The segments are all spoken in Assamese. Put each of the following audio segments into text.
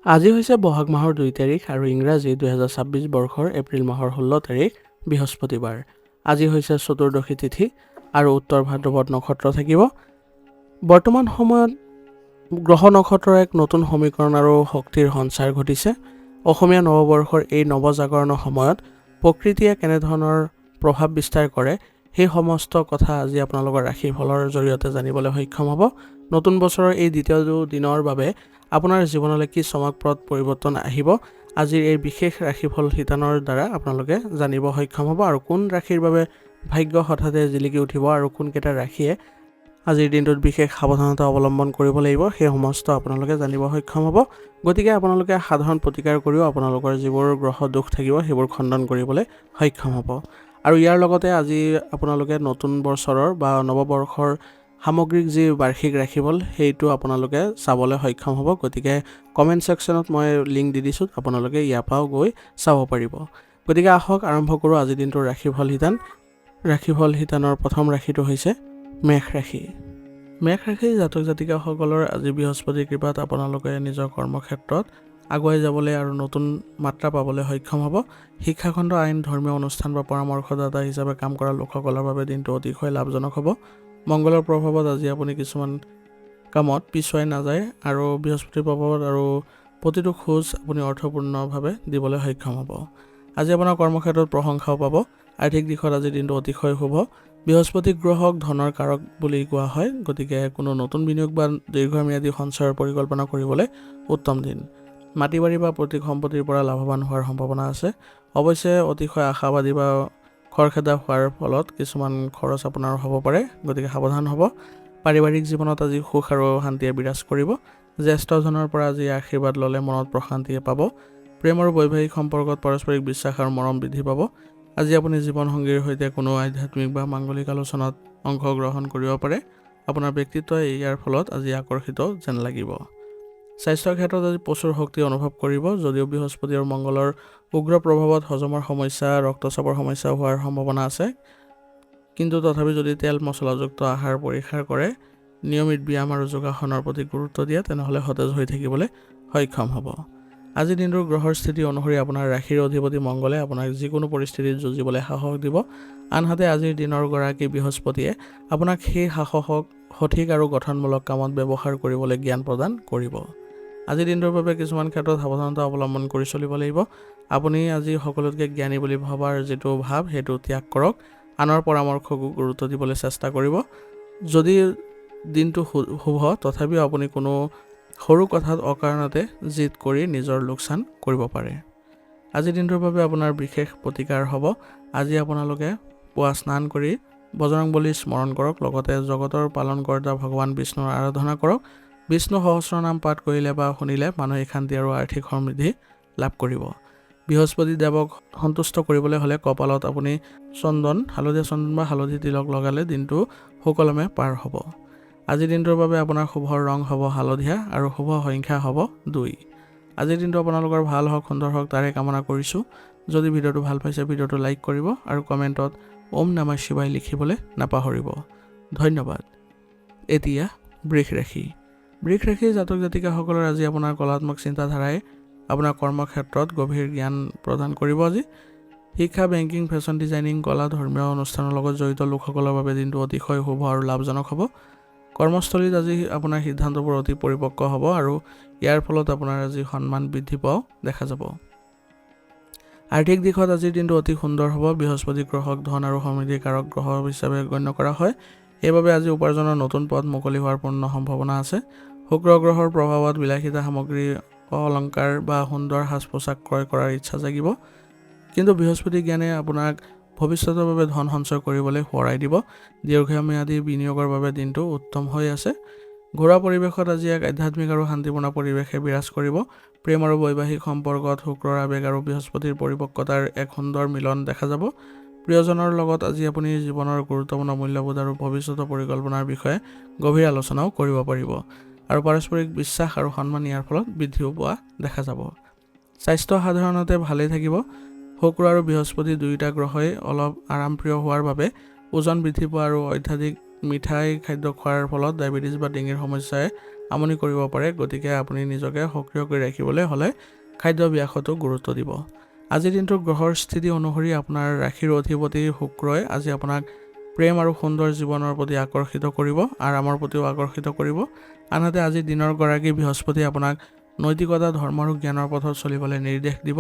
আজি হৈছে বহাগ মাহৰ 2 তাৰিখ আৰু ইংৰাজী 2026 বৰ্ষৰ এপ্ৰিল মাহৰ 16 তাৰিখ বৃহস্পতিবাৰ। আজি হৈছে চতুৰ্দশী তিথি আৰু উত্তৰ ভাদ্ৰপদ নক্ষত্ৰ থাকিব। বৰ্তমান সময়ত গ্ৰহ নক্ষত্ৰৰ এক নতুন সমীকৰণ আৰু শক্তিৰ সঞ্চাৰ ঘটিছে। অসমীয়া নৱবৰ্ষৰ এই নৱজাগৰণৰ সময়ত প্ৰকৃতিয়ে কেনেধৰণৰ প্ৰভাৱ বিস্তাৰ কৰে সেই সমস্ত কথা আজি আপোনালোকৰ ৰাশিফলৰ জৰিয়তে জানিবলৈ সক্ষম হ'ব। নতুন বছৰৰ এই দ্বিতীয় দিনৰ বাবে আপোনাৰ জীৱনলৈ কি চমকপ্ৰদ পৰিৱৰ্তন আহিব আজিৰ এই বিশেষ ৰাশিফল শিতানৰ দ্বাৰা আপোনালোকে জানিব সক্ষম হ'ব আৰু কোন ৰাশিৰ বাবে ভাগ্য হঠাতে জিলিকি উঠিব আৰু কোনকেইটা ৰাশিয়ে আজিৰ দিনটোত বিশেষ সাৱধানতা অৱলম্বন কৰিব লাগিব সেই সমস্ত আপোনালোকে জানিব সক্ষম হ'ব। গতিকে আপোনালোকে সাধাৰণ প্ৰতিকাৰ কৰিও আপোনালোকৰ যিবোৰ গ্ৰহ দোষ থাকিব সেইবোৰ খণ্ডন কৰিবলৈ সক্ষম হ'ব। আৰু ইয়াৰ লগতে আজি আপোনালোকে নতুন বছৰৰ বা নৱবৰ্ষৰ সামগ্ৰিক যি বাৰ্ষিক ৰাশিফল সেইটো আপোনালোকে চাবলৈ সক্ষম হ'ব। গতিকে কমেণ্ট ছেকশ্যনত মই লিংক দি দিছোঁ, আপোনালোকে ইয়াৰ পৰাও গৈ চাব পাৰিব। গতিকে আহক আৰম্ভ কৰোঁ আজিৰ দিনটোৰ ৰাশিফল শিতান। ৰাশিফল শিতানৰ প্ৰথম ৰাশিটো হৈছে মেষ ৰাশি। মেষ ৰাশিৰ জাতক জাতিকাসকলৰ আজি বৃহস্পতিৰ কৃপাত আপোনালোকে নিজৰ কৰ্মক্ষেত্ৰত আগুৱাই যাবলৈ আৰু নতুন মাত্ৰা পাবলৈ সক্ষম হ'ব। শিক্ষাখণ্ড, আইন, ধৰ্মীয় অনুষ্ঠান বা পৰামৰ্শদাতা হিচাপে কাম কৰা লোকসকলৰ বাবে দিনটো অতিশয় লাভজনক হ'ব। মংগলৰ প্ৰভাৱত আজি আপুনি কিছুমান কামত পিছুৱাই নাযায় আৰু বৃহস্পতিৰ প্ৰভাৱত আৰু প্ৰতিটো খোজ আপুনি অৰ্থপূৰ্ণভাৱে দিবলৈ সক্ষম হ'ব। আজি আপোনাৰ কৰ্মক্ষেত্ৰত প্ৰশংসাও পাব। আৰ্থিক দিশত আজিৰ দিনটো অতিশয় শুভ। বৃহস্পতি গ্ৰহক ধনৰ কাৰক বুলি কোৱা হয়। গতিকে কোনো নতুন বিনিয়োগ বা দীৰ্ঘম্যাদী সঞ্চয়ৰ পৰিকল্পনা কৰিবলৈ উত্তম দিন। মাটি বাৰী বা প্ৰতীক সম্পত্তিৰ পৰা লাভৱান হোৱাৰ সম্ভাৱনা আছে। অৱশ্যে অতিশয় আশাবাদী বা খৰখেদা হোৱাৰ ফলত কিছুমান খৰচ আপোনাৰ হ'ব পাৰে, গতিকে সাৱধান হ'ব। পাৰিবাৰিক জীৱনত আজি সুখ আৰু শান্তিয়ে বিৰাজ কৰিব। জ্যেষ্ঠজনৰ পৰা আজি আশীৰ্বাদ ল'লে মনত প্ৰশান্তিয়ে পাব। প্ৰেম আৰু বৈবাহিক সম্পৰ্কত পাৰস্পৰিক বিশ্বাস আৰু মৰম বৃদ্ধি পাব। আজি আপুনি জীৱনসংগীৰ সৈতে কোনো আধ্যাত্মিক বা মাংগলিক আলোচনাত অংশগ্ৰহণ কৰিব পাৰে। আপোনাৰ ব্যক্তিত্বই ইয়াৰ ফলত আজি আকৰ্ষিত যেন লাগিব। স্বাস্থ্যৰ ক্ষেত্ৰত আজি প্ৰচুৰ শক্তি অনুভৱ কৰিব। যদিও বৃহস্পতি আৰু মংগলৰ উগ্ৰ প্ৰভাৱত হজমৰ সমস্যা, ৰক্তচাপৰ সমস্যা হোৱাৰ সম্ভাৱনা আছে, কিন্তু তথাপি যদি তেল মছলাযুক্ত আহাৰ পৰিহাৰ কৰে, নিয়মিত ব্যায়াম আৰু যোগাসনৰ প্ৰতি গুৰুত্ব দিয়ে, তেনেহ'লে সতেজ হৈ থাকিবলৈ সক্ষম হ'ব। আজিৰ দিনটোৰ গ্ৰহৰ স্থিতি অনুসৰি আপোনাৰ ৰাশিৰ অধিপতি মংগলে আপোনাক যিকোনো পৰিস্থিতিত যুঁজিবলৈ সাহস দিব। আনহাতে আজিৰ দিনৰ গৰাকী বৃহস্পতিয়ে আপোনাক সেই সাহসক সঠিক আৰু গঠনমূলক কামত ব্যৱহাৰ কৰিবলৈ জ্ঞান প্ৰদান কৰিব। আজিৰ দিনটোৰ বাবে কিছুমান ক্ষেত্ৰত সাৱধানতা অৱলম্বন কৰি চলিব লাগিব। আপুনি আজি সকলোতকৈ জ্ঞানী বুলি ভবাৰ যিটো ভাৱ সেইটো ত্যাগ কৰক। আনৰ পৰামৰ্শকো গুৰুত্ব দিবলৈ চেষ্টা কৰিব। যদি দিনটো শুভ তথাপিও আপুনি কোনো সৰু কথাত অকাৰণতে জিদ কৰি নিজৰ লোকচান কৰিব পাৰে। আজিৰ দিনটোৰ বাবে আপোনাৰ বিশেষ প্ৰতিকাৰ হ'ব। আজি আপোনালোকে পুৱা স্নান কৰি বজৰংবলী স্মৰণ কৰক, লগতে জগতৰ পালনকৰ্তা ভগৱান বিষ্ণুৰ আৰাধনা কৰক। বিষ্ণু সহস্ৰনাম পাঠ কৰিলে বা শুনিলে মানসিক শান্তি আৰু আৰ্থিক সমৃদ্ধি লাভ কৰিব। বৃহস্পতি দেৱক সন্তুষ্ট কৰিবলৈ হ'লে কপালত আপুনি হালধীয়া চন্দন বা হালধি তিলক লগালে দিনটো সুকলমে পাৰ হ'ব। আজিৰ দিনটোৰ বাবে আপোনাৰ শুভ ৰং হ'ব হালধীয়া আৰু শুভ সংখ্যা হ'ব 2। আজিৰ দিনটো আপোনালোকৰ ভাল হওক, সুন্দৰ হওক তাৰে কামনা কৰিছোঁ। যদি ভিডিঅ'টো ভাল পাইছে ভিডিঅ'টো লাইক কৰিব আৰু কমেণ্টত ওম নমঃ শিৱায় লিখিবলৈ নাপাহৰিব। ধন্যবাদ। এতিয়া বৃষ ৰাশি। বৃষ ৰাশিৰ জাতক জাতিকাসকলৰ আজি আপোনাৰ কলাত্মক চিন্তাধাৰাই আপোনাৰ কৰ্মক্ষেত্ৰত গভীৰ জ্ঞান প্ৰদান কৰিব। আজি শিক্ষা, বেংকিং, ফেশ্বন ডিজাইনিং, কলা, ধৰ্মীয় অনুষ্ঠানৰ লগত জড়িত লোকসকলৰ বাবে দিনটো অতিশয় শুভ আৰু লাভজনক হ'ব। কৰ্মস্থলীত আজি আপোনাৰ সিদ্ধান্তবোৰ অতি পৰিপক্ক হ'ব আৰু ইয়াৰ ফলত আপোনাৰ আজি সন্মান বৃদ্ধি পোৱাও দেখা যাব। আৰ্থিক দিশত আজিৰ দিনটো অতি সুন্দৰ হ'ব। বৃহস্পতি গ্ৰহক ধন আৰু সমৃদ্ধিৰ কাৰক গ্ৰহ হিচাপে গণ্য কৰা হয়। সেইবাবে আজি উপাৰ্জনৰ নতুন পথ মুকলি হোৱাৰ পূৰ্ণ সম্ভাৱনা আছে। শুক্ৰ গ্ৰহৰ প্ৰভাৱত বিলাসিতা সামগ্ৰী, অলংকাৰ বা সুন্দৰ সাজ পোছাক ক্ৰয় কৰাৰ ইচ্ছা জাগিব। কিন্তু বৃহস্পতি জ্ঞানে আপোনাক ভৱিষ্যতৰ বাবে ধন সঞ্চয় কৰিবলৈ সোঁৱৰাই দিব। দীৰ্ঘম্যাদী বিনিয়োগৰ বাবে দিনটো উত্তম হৈ আছে। ঘৰুৱা পৰিৱেশত আজি এক আধ্যাত্মিক আৰু শান্তিপূৰ্ণ পৰিৱেশে বিৰাজ কৰিব। প্ৰেম আৰু বৈবাহিক সম্পৰ্কত শুক্ৰৰ আৱেগ আৰু বৃহস্পতিৰ পৰিপক্কতাৰ এক সুন্দৰ মিলন দেখা যাব। প্ৰিয়জনৰ লগত আজি আপুনি জীৱনৰ গুৰুত্বপূৰ্ণ মূল্যবোধ আৰু ভৱিষ্যতৰ পৰিকল্পনাৰ বিষয়ে গভীৰ আলোচনাও কৰিব পাৰিব আৰু পাৰস্পৰিক বিশ্বাস আৰু সন্মান ইয়াৰ ফলত বৃদ্ধিও পোৱা দেখা যাব। স্বাস্থ্য সাধাৰণতে ভালেই থাকিব। শুক্ৰ আৰু বৃহস্পতি দুয়োটা গ্ৰহই অলপ আৰামপ্ৰিয় হোৱাৰ বাবে ওজন বৃদ্ধি পোৱা আৰু অত্যাধিক মিঠাই খাদ্য খোৱাৰ ফলত ডায়েবেটিছ বা ডিঙিৰ সমস্যাই আমনি কৰিব পাৰে। গতিকে আপুনি নিজকে সক্ৰিয় কৰি ৰাখিবলৈ হ'লে খাদ্যাভ্যাসতো গুৰুত্ব দিব। আজিৰ দিনটোৰ গ্ৰহৰ স্থিতি অনুসৰি আপোনাৰ ৰাশিৰ অধিপতি শুক্ৰই আজি আপোনাক প্ৰেম আৰু সুন্দৰ জীৱনৰ প্ৰতি আকৰ্ষিত কৰিব, আৰামৰ প্ৰতিও আকৰ্ষিত কৰিব। আনহাতে আজি দিনৰ গৰাকী বৃহস্পতি আপোনাক নৈতিকতা, ধৰ্ম আৰু জ্ঞানৰ পথত চলিবলৈ নিৰ্দেশ দিব।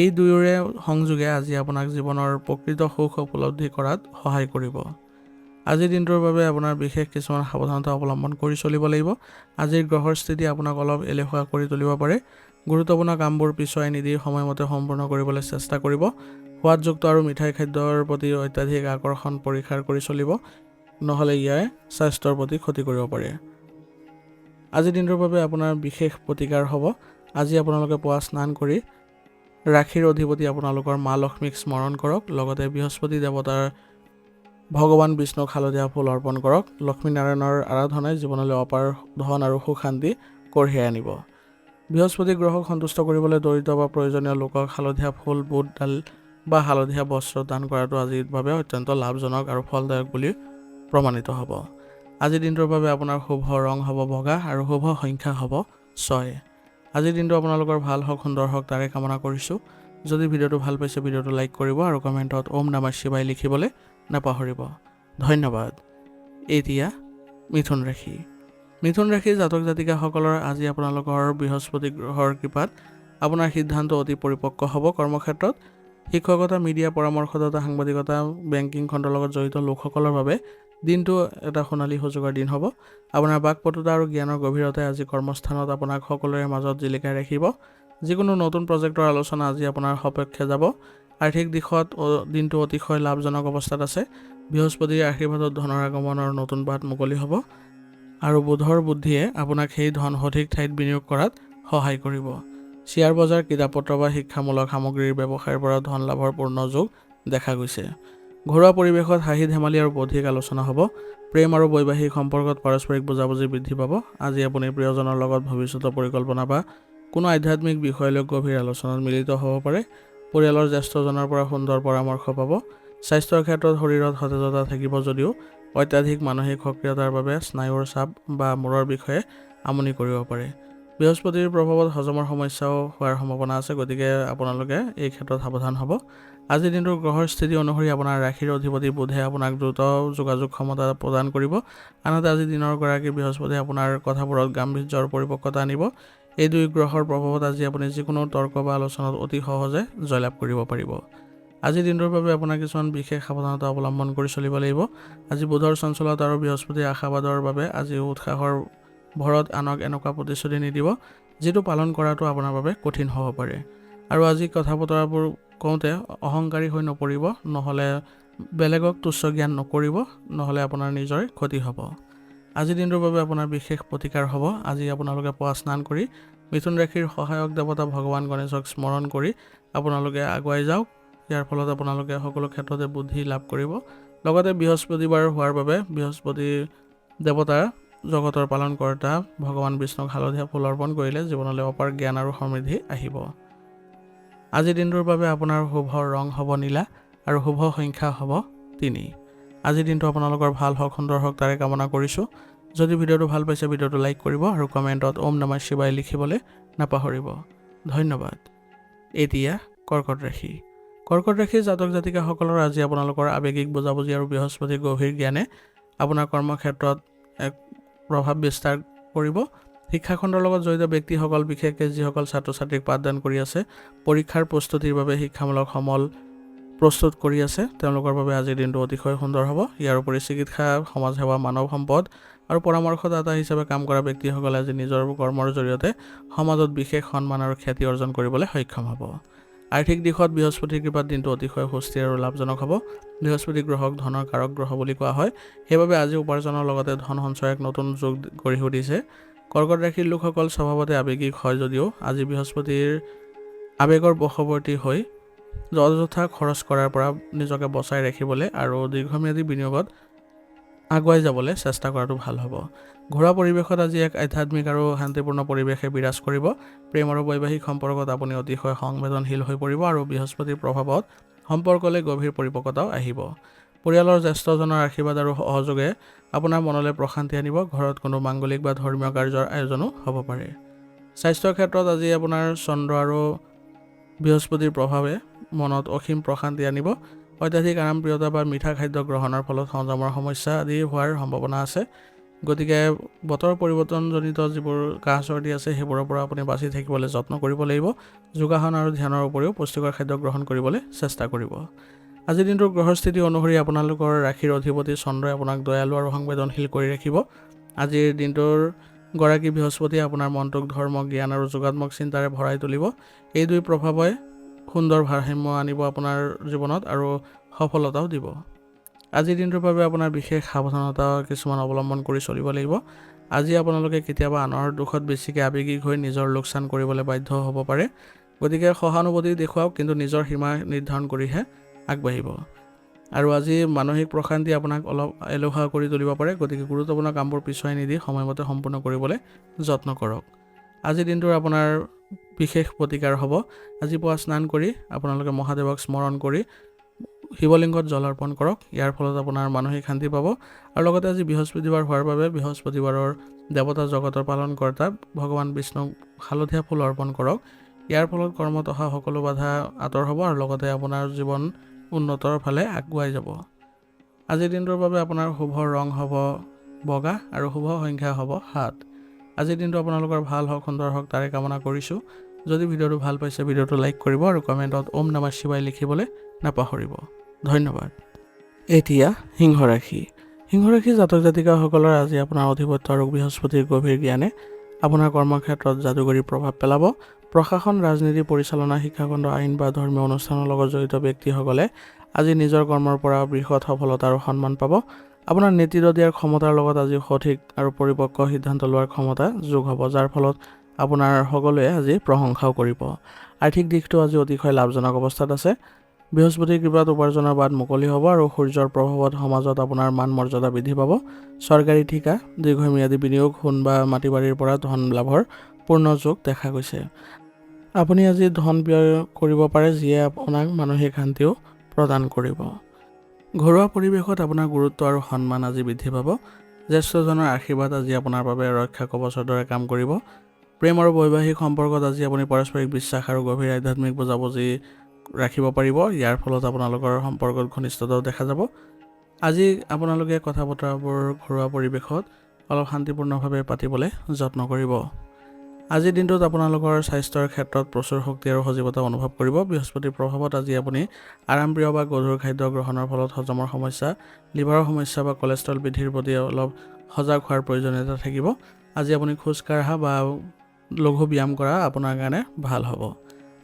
এই দুয়োৰে সংযোগে আজি আপোনাক জীৱনৰ প্ৰকৃত সুখ উপলব্ধি কৰাত সহায় কৰিব। আজিৰ দিনটোৰ বাবে আপোনাৰ বিশেষ কিছুমান সাৱধানতা অৱলম্বন কৰি চলিব লাগিব। আজিৰ গ্ৰহৰ স্থিতি আপোনাক অলপ এলেহুৱা কৰি তুলিব পাৰে। গুৰুত্বপূৰ্ণ কামবোৰ পিছুৱাই নিদি সময়মতে সম্পূৰ্ণ কৰিবলৈ চেষ্টা কৰিব। সোৱাদযুক্ত আৰু মিঠাই খাদ্যৰ প্ৰতি অত্যাধিক আকৰ্ষণ পৰীক্ষা কৰি চলিব, নহ'লে ইয়াৰ স্বাস্থ্যৰ প্ৰতি ক্ষতি কৰিব পাৰে। আজিৰ দিনটোৰ বাবে আপোনাৰ বিশেষ প্ৰতিকাৰ হ'ব। আজি আপোনালোকে পুৱা স্নান কৰি ৰাশিৰ অধিপতি আপোনালোকৰ মা লক্ষ্মীক স্মৰণ কৰক। লগতে বৃহস্পতি দেৱতাৰ ভগৱান বিষ্ণুক হালধীয়া ফুল অৰ্পণ কৰক। লক্ষ্মীনাৰায়ণৰ আৰাধনাই জীৱনলৈ অপাৰ ধন আৰু সুখ শান্তি কঢ়িয়াই আনিব। বৃহস্পতি গ্ৰহক সন্তুষ্ট কৰিবলৈ দৰিদ্ৰ বা প্ৰয়োজনীয় লোকক হালধীয়া ফুল, বুট ডাল বা হালধীয়া বস্ত্ৰ দান কৰাটো আজিৰ বাবে অত্যন্ত লাভজনক আৰু ফলদায়ক বুলি প্ৰমাণিত হ'ব। আজিৰ দিনটোৰ বাবে আপোনাৰ শুভ ৰং হ'ব বগা আৰু শুভ সংখ্যা হ'ব 6। আজিৰ দিনটো আপোনালোকৰ ভাল হওক, সুন্দৰ হওক তাৰে কামনা কৰিছোঁ। যদি ভিডিঅ'টো ভাল পাইছে ভিডিঅ'টো লাইক কৰিব আৰু কমেণ্টত ওম নমঃ শিৱায় লিখিবলৈ নাপাহৰিব। ধন্যবাদ। এতিয়া মিথুন ৰাশি। মিথুন ৰাশিৰ জাতক জাতিকাসকলৰ আজি আপোনালোকৰ বৃহস্পতি গ্ৰহৰ কৃপাত আপোনাৰ সিদ্ধান্ত অতি পৰিপক্ক হ'ব। কৰ্মক্ষেত্ৰত শিক্ষকতা, মিডিয়া, পৰামৰ্শদাতা, সাংবাদিকতা, বেংকিং খণ্ডৰ লগত জড়িত লোকসকলৰ বাবে দিনটো এটা সোণালী সুযোগৰ দিন হ'ব। আপোনাৰ বাকপটুতা আৰু জ্ঞানৰ গভীৰতাই আজি কৰ্মস্থানত আপোনাক সকলোৰে মাজত জিলিকাই ৰাখিব। যিকোনো নতুন প্ৰজেক্টৰ আলোচনা আজি আপোনাৰ সপক্ষে যাব। আৰ্থিক দিশত দিনটো অতিশয় লাভজনক অৱস্থাত আছে। বৃহস্পতিৰ আশীৰ্বাদত ধনৰ আগমনৰ নতুন বাট মুকলি হ'ব আৰু বুধৰ বুদ্ধিয়ে আপোনাক সেই ধন সঠিক ঠাইত বিনিয়োগ কৰাত সহায় কৰিব। শ্বেয়াৰ বজাৰ, কিতাপ পত্ৰ বা শিক্ষামূলক সামগ্ৰীৰ ব্যৱসায়ৰ পৰা ধন লাভৰ পূৰ্ণ যোগ দেখা গৈছে। ঘৰুৱা পৰিৱেশত হাঁহি ধেমালি আৰু বৌদ্ধিক আলোচনা হ'ব। প্ৰেম আৰু বৈবাহিক সম্পৰ্কত পাৰস্পৰিক বুজাবুজি বৃদ্ধি পাব। আজি আপুনি প্ৰিয়জনৰ লগত ভৱিষ্যতৰ পৰিকল্পনা বা কোনো আধ্যাত্মিক বিষয়লৈ গভীৰ আলোচনাত মিলিত হ'ব পাৰে। পৰিয়ালৰ জ্যেষ্ঠজনৰ পৰা সুন্দৰ পৰামৰ্শ পাব। স্বাস্থ্যৰ ক্ষেত্ৰত শৰীৰত সতেজতা থাকিব যদিও অত্যাধিক মানসিক সক্ৰিয়তাৰ বাবে স্নায়ুৰ চাপ বা মূৰৰ বিষয়ে আমনি কৰিব পাৰে। বৃহস্পতিৰ প্ৰভাৱত হজমৰ সমস্যাও হোৱাৰ সম্ভাৱনা আছে, গতিকে আপোনালোকে এই ক্ষেত্ৰত সাৱধান হ'ব। আজিৰ দিনটোৰ গ্ৰহৰ স্থিতি অনুসৰি আপোনাৰ ৰাশিৰ অধিপতি বুধে আপোনাক দ্ৰুত যোগাযোগ ক্ষমতা প্ৰদান কৰিব। আনহাতে আজি দিনৰ গৰাকী বৃহস্পতিয়ে আপোনাৰ কথাবোৰত গাম্ভীৰ্য আৰু পৰিপক্কতা আনিব। এই দুই গ্ৰহৰ প্ৰভাৱত আজি আপুনি যিকোনো তৰ্ক বা আলোচনাত অতি সহজে জয়লাভ কৰিব পাৰিব। আজিৰ দিনটোৰ বাবে আপোনাৰ কিছুমান বিশেষ সাৱধানতা অৱলম্বন কৰি চলিব লাগিব। আজি বুধৰ চঞ্চলতা আৰু বৃহস্পতিৰ আশাবাদৰ বাবে আজি উৎসাহৰ ভৰত আনক এনেকুৱা প্ৰতিশ্ৰুতি নিদিব যিটো পালন কৰাটো আপোনাৰ বাবে কঠিন হ'ব পাৰে। আৰু আজি কথা বতৰাবোৰ কওঁতে অহংকাৰী হৈ নপৰিব, নহ'লে বেলেগক তুচ্ছ জ্ঞান নকৰিব, নহ'লে আপোনাৰ নিজৰে ক্ষতি হ'ব। আজিৰ দিনটোৰ বাবে আপোনাৰ বিশেষ প্ৰতিকাৰ হ'ব। আজি আপোনালোকে পুৱা স্নান কৰি মিথুন ৰাশিৰ সহায়ক দেৱতা ভগৱান গণেশক স্মৰণ কৰি আপোনালোকে আগুৱাই যাওক। ইয়াৰ ফলত আপোনালোকে সকলো ক্ষেত্ৰতে বুদ্ধি লাভ কৰিব। লগতে বৃহস্পতিবাৰ হোৱাৰ বাবে বৃহস্পতি দেৱতাৰ জগতৰ পালনকৰ্তা ভগৱান বিষ্ণুক হালধীয়া ফুল অৰ্পণ কৰিলে জীৱনলৈ অপাৰ জ্ঞান আৰু সমৃদ্ধি আহিব। আজিৰ দিনটোৰ বাবে আপোনাৰ শুভ ৰং হ'ব নীলা আৰু শুভ সংখ্যা হ'ব 3। আজিৰ দিনটো আপোনালোকৰ ভাল হওক, সুন্দৰ হওক তাৰে কামনা কৰিছোঁ। যদি ভিডিঅ'টো ভাল পাইছে ভিডিঅ'টো লাইক কৰিব আৰু কমেণ্টত ওম নমঃ শিৱায় লিখিবলৈ নাপাহৰিব। ধন্যবাদ। এতিয়া কৰ্কট ৰাশি। কৰ্কট ৰাশিৰ জাতক জাতিকাসকলৰ আজি আপোনালোকৰ আৱেগিক বুজাবুজি আৰু বৃহস্পতিৰ গভীৰ জ্ঞানে আপোনাৰ কৰ্মক্ষেত্ৰত এক প্ৰভাৱ বিস্তাৰ কৰিব। শিক্ষাখণ্ডৰ লগত জড়িত ব্যক্তিসকল, বিশেষকৈ যিসকল ছাত্ৰ ছাত্ৰীক পাঠদান কৰি আছে, পৰীক্ষাৰ প্ৰস্তুতিৰ বাবে শিক্ষামূলক সমল প্ৰস্তুত কৰি আছে, তেওঁলোকৰ বাবে আজিৰ দিনটো অতিশয় সুন্দৰ হ'ব। ইয়াৰ উপৰি চিকিৎসা, সমাজসেৱা, মানৱ সম্পদ আৰু পৰামৰ্শদাতা হিচাপে কাম কৰা ব্যক্তিসকলে আজি নিজৰ কৰ্মৰ জৰিয়তে সমাজত বিশেষ সন্মান আৰু খ্যাতি অৰ্জন কৰিবলৈ সক্ষম হ'ব। আৰ্থিক দিশত বৃহস্পতিৰ কৃপাত দিনটো অতিশয় সুস্থিৰ আৰু লাভজনক হ'ব। বৃহস্পতি গ্ৰহক ধনৰ কাৰক গ্ৰহ বুলি কোৱা হয়, সেইবাবে আজি উপাৰ্জনৰ লগতে ধন সঞ্চয়ৰ এক নতুন যুগ গঢ়ি উঠিছে। কৰ্কট ৰাশিৰ লোকসকল স্বভাৱতে আৱেগিক হয় যদিও আজি বৃহস্পতিৰ আৱেগৰ বশৱৰ্তী হৈ অযথা খৰচ কৰাৰ পৰা নিজকে বচাই ৰাখিবলৈ আৰু দীৰ্ঘম্যাদী বিনিয়োগত আগুৱাই যাবলৈ চেষ্টা কৰাটো ভাল হ'ব। ঘৰুৱা পৰিৱেশত আজি এক আধ্যাত্মিক আৰু শান্তিপূৰ্ণ পৰিৱেশে বিৰাজ কৰিব। প্ৰেম আৰু বৈবাহিক সম্পৰ্কত আপুনি অতিশয় সংবেদনশীল হৈ পৰিব আৰু বৃহস্পতিৰ প্ৰভাৱত সম্পৰ্কলৈ গভীৰ পৰিপক্কতাও আহিব। পৰিয়ালৰ জ্যেষ্ঠজনৰ আশীৰ্বাদ আৰু সহযোগে আপোনাৰ মনলৈ প্ৰশান্তি আনিব। ঘৰত কোনো মাংগলিক বা ধৰ্মীয় কাৰ্যৰ আয়োজনো হ'ব পাৰে। স্বাস্থ্যৰ ক্ষেত্ৰত আজি আপোনাৰ চন্দ্ৰ আৰু বৃহস্পতিৰ প্ৰভাৱে মনত অসীম প্ৰশান্তি আনিব। অত্যাধিক আৰামপ্ৰিয়তা বা মিঠা খাদ্য গ্ৰহণৰ ফলত হজমৰ সমস্যা আদি হোৱাৰ সম্ভাৱনা আছে। গতিকে বতৰ পৰিৱৰ্তনজনিত যিবোৰ কাহ চৰ্দি আছে সেইবোৰৰ পৰা আপুনি বাচি থাকিবলৈ যত্ন কৰিব লাগিব। যোগাসন আৰু ধ্যানৰ উপৰিও পুষ্টিকৰ খাদ্য গ্ৰহণ কৰিবলৈ চেষ্টা কৰিব। আজিৰ দিনটোৰ গ্ৰহৰ স্থিতি অনুসৰি আপোনালোকৰ ৰাশিৰ অধিপতি চন্দ্ৰই আপোনাক দয়ালু আৰু সংবেদনশীল কৰি ৰাখিব। আজিৰ দিনটোৰ গৰাকী বৃহস্পতিয়ে আপোনাৰ মনটোক ধৰ্ম, জ্ঞান আৰু যোগাত্মক চিন্তাৰে ভৰাই তুলিব। এই দুই প্ৰভাৱে সুন্দৰ ভাৰসাম্য আনিব আপোনাৰ জীৱনত আৰু সফলতাও দিব। আজিৰ দিনটোৰ বাবে আপোনাৰ বিশেষ সাৱধানতা কিছুমান অৱলম্বন কৰি চলিব লাগিব। আজি আপোনালোকে কেতিয়াবা আনৰ দুখত বেছিকৈ আৱেগিক হৈ নিজৰ লোকচান কৰিবলৈ বাধ্য হ'ব পাৰে। গতিকে সহানুভূতি দেখুৱাওক, কিন্তু নিজৰ সীমা নিৰ্ধাৰণ কৰিহে আগবাঢ়িব। আৰু আজি মানসিক প্ৰশান্তি আপোনাক অলপ এলেহুৱা কৰি তুলিব পাৰে। গতিকে গুৰুত্বপূৰ্ণ কামবোৰ পিছুৱাই নিদি সময়মতে সম্পূৰ্ণ কৰিবলৈ যত্ন কৰক। আজিৰ দিনটোৰ আপোনাৰ বিশেষ প্ৰতিকাৰ হ'ব। আজি পুৱা স্নান কৰি আপোনালোকে মহাদেৱক স্মৰণ কৰি শিৱলিংগত জল অৰ্পণ কৰক। ইয়াৰ ফলত আপোনাৰ মানসিক শান্তি পাব। আৰু লগতে আজি বৃহস্পতিবাৰ হোৱাৰ বাবে বৃহস্পতিবাৰৰ দেৱতা জগতৰ পালনকৰ্তা ভগৱান বিষ্ণুক হালধীয়া ফুল অৰ্পণ কৰক। ইয়াৰ ফলত কৰ্মত অহা সকলো বাধা আঁতৰ হ'ব আৰু লগতে আপোনাৰ জীৱন উন্নতৰ ফালে আগুৱাই যাব। আজিৰ দিনটোৰ বাবে আপোনাৰ শুভ ৰং হ'ব বগা আৰু শুভ সংখ্যা হ'ব 7। আজিৰ দিনটো আপোনালোকৰ ভাল হওক, সুন্দৰ হওক তাৰে কামনা কৰিছোঁ। যদি ভিডিঅ'টো ভাল পাইছে ভিডিঅ'টো লাইক কৰিব আৰু কমেণ্টত ওম নমঃ শিৱায় লিখিবলৈ নাপাহৰিব। ধন্যবাদ। এতিয়া সিংহ ৰাশি। সিংহ ৰাশি জাতক জাতিকাসকলৰ আজি আপোনাৰ অধিপত্য আৰু বৃহস্পতিৰ গভীৰ জ্ঞানে আপোনাৰ কৰ্মক্ষেত্ৰত যাদুকৰী প্ৰভাৱ পেলাব। প্ৰশাসন, ৰাজনীতি পৰিচালনা, শিক্ষাখণ্ড, আইন বা ধৰ্মীয় অনুষ্ঠানৰ লগত জড়িত ব্যক্তিসকলে আজি নিজৰ কৰ্মৰ পৰা বৃহৎ সফলতা আৰু সন্মান পাব। আপোনাৰ নেতৃত্ব দিয়াৰ ক্ষমতাৰ লগত আজি সঠিক আৰু পৰিপক্ক সিদ্ধান্ত লোৱাৰ ক্ষমতা যোগ হ'ব, যাৰ ফলত আপোনাৰ সকলোৱে আজি প্ৰশংসাও কৰিব। আৰ্থিক দিশটো আজি অতিশয় লাভজনক অৱস্থাত আছে। বৃহস্পতিৰ কৃপাত উপাৰ্জনৰ বাট মুকলি হ'ব আৰু সূৰ্যৰ প্ৰভাৱত সমাজত আপোনাৰ মান মৰ্যাদা বৃদ্ধি পাব। চৰকাৰী ঠিকা, দীৰ্ঘম্যাদী বিনিয়োগ, সোণ বা মাটি বাৰীৰ পৰা ধন লাভৰ পূৰ্ণ যোগ দেখা গৈছে। আপুনি আজি ধন ব্যয় কৰিব পাৰে, যিয়ে আপোনাক মানসিক শান্তিও প্ৰদান কৰিব। ঘৰুৱা পৰিৱেশত আপোনাৰ গুৰুত্ব আৰু সন্মান আজি বৃদ্ধি পাব। জ্যেষ্ঠজনৰ আশীৰ্বাদ আজি আপোনাৰ বাবে ৰক্ষা কৱচৰ দৰে কাম কৰিব। প্ৰেম আৰু বৈবাহিক সম্পৰ্কত আজি আপুনি পাৰস্পৰিক বিশ্বাস আৰু গভীৰ আধ্যাত্মিক বুজাবুজি ৰাখিব পাৰিব। ইয়াৰ ফলত আপোনালোকৰ সম্পৰ্কত ঘনিষ্ঠতাও দেখা যাব। আজি আপোনালোকে কথা বতৰাবোৰ ঘৰুৱা পৰিৱেশত অলপ শান্তিপূৰ্ণভাৱে পাতিবলৈ যত্ন কৰিব। আজিৰ দিনটোত আপোনালোকৰ স্বাস্থ্যৰ ক্ষেত্ৰত প্ৰচুৰ শক্তি আৰু সজীৱতা অনুভৱ কৰিব। বৃহস্পতিৰ প্ৰভাৱত আজি আপুনি আৰামপ্ৰিয় বা গধুৰ খাদ্য গ্ৰহণৰ ফলত হজমৰ সমস্যা, লিভাৰৰ সমস্যা বা কলেষ্ট্ৰল বৃদ্ধিৰ প্ৰতি অলপ সজাগ হোৱাৰ প্ৰয়োজনীয়তা থাকিব। আজি আপুনি খোজ কঢ়া বা লঘু ব্যায়াম কৰা আপোনাৰ কাৰণে ভাল হ'ব।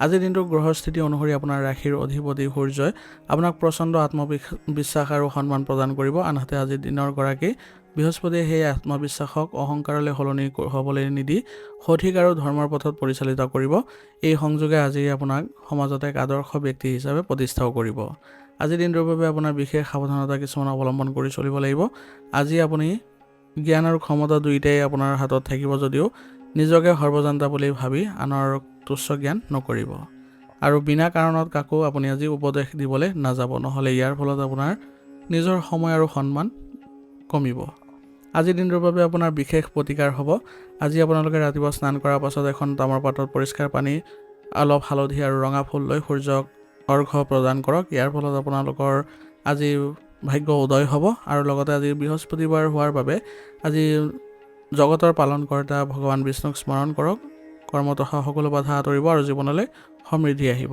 আজিৰ দিনটোৰ গ্ৰহৰ স্থিতি অনুসৰি আপোনাৰ ৰাশিৰ অধিপতি সূৰ্যই আপোনাক প্ৰচণ্ড আত্মবিশ্বাস আৰু সন্মান প্ৰদান কৰিব। আনহাতে আজিৰ দিনৰ গৰাকী বৃহস্পতিয়ে সেই আত্মবিশ্বাসক অহংকাৰলৈ সলনি হ'বলৈ নিদি সঠিক আৰু ধৰ্মৰ পথত পৰিচালিত কৰিব। এই সংযোগে আজি আপোনাক সমাজত এক আদৰ্শ ব্যক্তি হিচাপে প্ৰতিষ্ঠাও কৰিব। আজিৰ দিনটোৰ বাবে আপোনাৰ বিশেষ সাৱধানতা কিছুমান অৱলম্বন কৰি চলিব লাগিব। আজি আপুনি জ্ঞান আৰু ক্ষমতা দুয়োটাই আপোনাৰ হাতত থাকিব যদিও নিজকে সৰ্বজান্তা বুলি ভাবি আনৰ তুচ্ছ জ্ঞান নকৰিব। আৰু বিনা কাৰণত কাকো আপুনি আজি উপদেশ দিবলৈ নাযাব, নহ'লে ইয়াৰ ফলত আপোনাৰ নিজৰ সময় আৰু সন্মান কমিব। আজিৰ দিনটোৰ বাবে আপোনাৰ বিশেষ প্ৰতিকাৰ হ'ব। আজি আপোনালোকে ৰাতিপুৱা স্নান কৰাৰ পাছত এখন তামৰ পাত্ৰত পৰিষ্কাৰ পানী, অলপ হালধি আৰু ৰঙা ফুল লৈ সূৰ্যক অৰ্ঘ্য প্ৰদান কৰক। ইয়াৰ ফলত আপোনালোকৰ আজি ভাগ্য উদয় হ'ব। আৰু লগতে আজি বৃহস্পতিবাৰ হোৱাৰ বাবে আজি জগতৰ পালনকৰ্তা ভগৱান বিষ্ণুক স্মৰণ কৰক। কৰ্মত অহা সকলো বাধা আঁতৰিব আৰু জীৱনলৈ সমৃদ্ধি আহিব।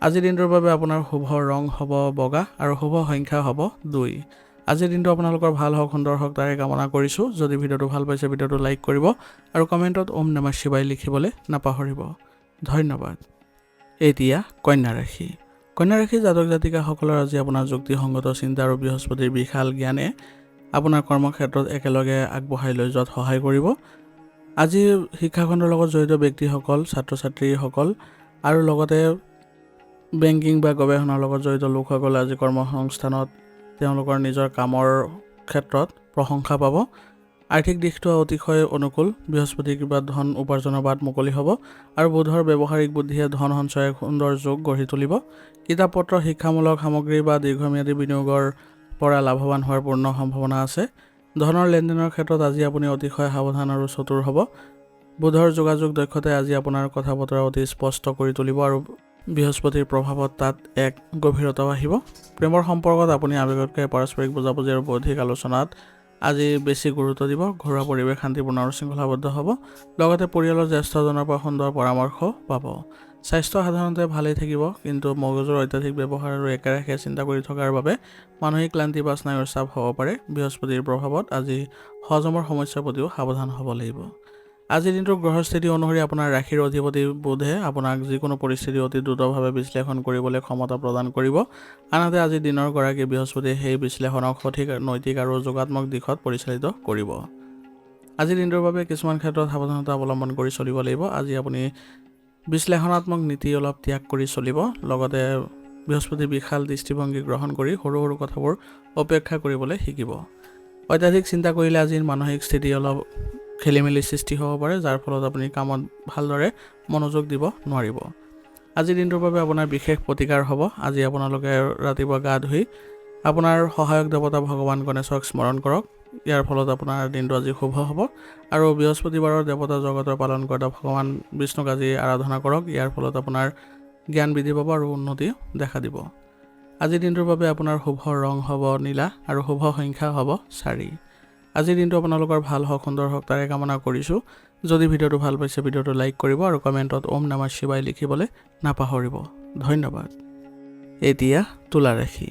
আজিৰ দিনটোৰ বাবে আপোনাৰ শুভ ৰং হ'ব বগা আৰু শুভ সংখ্যা হ'ব 2। আজিৰ দিনটো আপোনালোকৰ ভাল হওক, সুন্দৰ হওক তাৰে কামনা কৰিছোঁ। যদি ভিডিঅ'টো ভাল পাইছে ভিডিঅ'টো লাইক কৰিব আৰু কমেণ্টত ওম নমঃ শিৱায় লিখিবলৈ নাপাহৰিব। ধন্যবাদ। এতিয়া কন্যা ৰাশি। কন্যা ৰাশিৰ জাতক জাতিকাসকলৰ আজি আপোনাৰ যুক্তিসংগত চিন্তা আৰু বৃহস্পতিৰ বিশাল জ্ঞানে আপোনাৰ কৰ্মক্ষেত্ৰত একেলগে আগবঢ়াই লৈ যোৱাত সহায় কৰিব। আজি শিক্ষাখণ্ডৰ লগত জড়িত ব্যক্তিসকল, ছাত্ৰ ছাত্ৰীসকল আৰু লগতে বেংকিং বা গৱেষণাৰ লগত জড়িত লোকসকলে আজি কৰ্মসংস্থানত তেওঁলোকৰ নিজৰ কামৰ ক্ষেত্ৰত প্ৰশংসা পাব। আৰ্থিক দিশটো অতিশয় অনুকূল। বৃহস্পতিৰ কৃপাত ধন উপাৰ্জনৰ বাট মুকলি হ'ব আৰু বুধৰ ব্যৱহাৰিক বুদ্ধিয়ে ধন সঞ্চয়ৰ সুন্দৰ যোগ গঢ়ি তুলিব। কিতাপ পত্ৰ, শিক্ষামূলক সামগ্ৰী বা দীৰ্ঘম্যাদী বিনিয়োগৰ পৰা লাভৱান হোৱাৰ পূৰ্ণ সম্ভাৱনা আছে। ধনৰ লেনদেনৰ ক্ষেত্ৰত আজি আপুনি অতিশয় সাৱধান আৰু চতুৰ হ'ব। বুধৰ যোগাযোগ দক্ষতাই আজি আপোনাৰ কথা বতৰা অতি স্পষ্ট কৰি তুলিব আৰু বৃহস্পতিৰ প্ৰভাৱত তাত এক গভীৰতাও আহিব। প্ৰেমৰ সম্পৰ্কত আপুনি আৱেগতকৈ পাৰস্পৰিক বুজাবুজি আৰু বৌদ্ধিক আলোচনাত আজি বেছি গুৰুত্ব দিব। ঘৰুৱা পৰিৱেশ শান্তিপূৰ্ণ আৰু শৃংখলাবদ্ধ হ'ব। লগতে পৰিয়ালৰ জ্যেষ্ঠজনৰ পৰা সুন্দৰ পৰামৰ্শ পাব। স্বাস্থ্য সাধাৰণতে ভালেই থাকিব, কিন্তু মগজুৰ অত্যাধিক ব্যৱহাৰ আৰু একেৰাহে চিন্তা কৰি থকাৰ বাবে মানসিক ক্লান্তি বা স্নায়ুৰ চাপ হ'ব পাৰে। বৃহস্পতিৰ প্ৰভাৱত আজি হজমৰ সমস্যাৰ প্ৰতিও সাৱধান হ'ব লাগিব। আজিৰ দিনটোৰ গ্ৰহস্থিতি অনুসৰি আপোনাৰ ৰাশিৰ অধিপতি বুধে আপোনাক যিকোনো পৰিস্থিতি অতি দ্ৰুতভাৱে বিশ্লেষণ কৰিবলৈ ক্ষমতা প্ৰদান কৰিব। আনহাতে আজিৰ দিনৰ গৰাকী বৃহস্পতিয়ে সেই বিশ্লেষণক সঠিক নৈতিক আৰু যোগাত্মক দিশত পৰিচালিত কৰিব। আজিৰ দিনটোৰ বাবে কিছুমান ক্ষেত্ৰত সাৱধানতা অৱলম্বন কৰি চলিব লাগিব। আজি আপুনি বিশ্লেষণাত্মক নীতি অলপ ত্যাগ কৰি চলিব। লগতে বৃহস্পতিৰ বিশাল দৃষ্টিভংগী গ্ৰহণ কৰি সৰু সৰু কথাবোৰ উপেক্ষা কৰিবলৈ শিকিব। অত্যাধিক চিন্তা কৰিলে আজিৰ মানসিক স্থিতি অলপ খেলিমেলি সৃষ্টি হ'ব পাৰে, যাৰ ফলত আপুনি কামত ভালদৰে মনোযোগ দিব নোৱাৰিব। আজিৰ দিনটোৰ বাবে আপোনাৰ বিশেষ প্ৰতিকাৰ হ'ব। আজি আপোনালোকে ৰাতিপুৱা গা ধুই আপোনাৰ সহায়ক দেৱতা ভগৱান গণেশক স্মৰণ কৰক। ইয়াৰ ফলত আপোনাৰ দিনটো আজি শুভ হ'ব। আৰু বৃহস্পতিবাৰৰ দেৱতা জগতৰ পালন কৰা ভগৱান বিষ্ণুক আজি আৰাধনা কৰক। ইয়াৰ ফলত আপোনাৰ জ্ঞান বৃদ্ধি পাব আৰু উন্নতি দেখা দিব। আজিৰ দিনটোৰ বাবে আপোনাৰ শুভ ৰং হ'ব নীলা আৰু শুভ সংখ্যা হ'ব 4। আজিৰ দিনটো আপোনালোকৰ ভাল হওক, সুন্দৰ হওক তাৰে কামনা কৰিছোঁ। যদি ভিডিঅ'টো ভাল পাইছে ভিডিঅ'টো লাইক কৰিব আৰু কমেণ্টত ওম নমঃ শিৱায় লিখিবলৈ নাপাহৰিব। ধন্যবাদ। এতিয়া তুলা ৰাশি।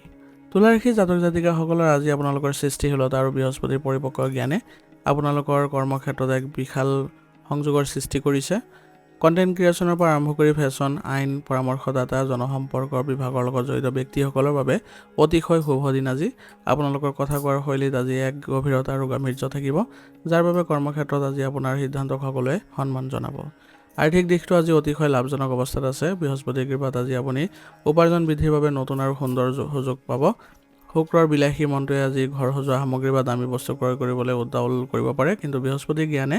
তুলা ৰাশিৰ জাতক জাতিকাসকলৰ আজি আপোনালোকৰ সৃষ্টিশীলতা আৰু বৃহস্পতিৰ পৰিপক্ক জ্ঞানে আপোনালোকৰ কৰ্মক্ষেত্ৰত এক বিশাল সংযোগৰ সৃষ্টি কৰিছে। কণ্টেণ্ট ক্ৰিয়েশ্যনৰ পৰা আৰম্ভ কৰি ফেশ্বন, আইন, পৰামৰ্শদাতা, জনসম্পৰ্ক বিভাগৰ লগত জড়িত ব্যক্তিসকলৰ বাবে অতিশয় শুভ দিন আজি। আপোনালোকৰ কথা কোৱাৰ শৈলীত আজি এক গভীৰতা আৰু গাম্ভীৰ্য থাকিব, যাৰ বাবে কৰ্মক্ষেত্ৰত আজি আপোনাৰ সিদ্ধান্তক সকলোৱে সন্মান জনাব। আৰ্থিক দিশটো আজি অতিশয় লাভজনক অৱস্থাত আছে। বৃহস্পতিৰ কৃপাত আজি আপুনি উপাৰ্জন বৃদ্ধিৰ বাবে নতুন আৰু সুন্দৰ সুযোগ পাব। শুক্ৰৰ বিলাসী মনটোৱে আজি ঘৰ সজোৱা সামগ্ৰী বা দামী বস্তু ক্ৰয় কৰিবলৈ উদ্তাৱল কৰিব পাৰে, কিন্তু বৃহস্পতিৰ জ্ঞানে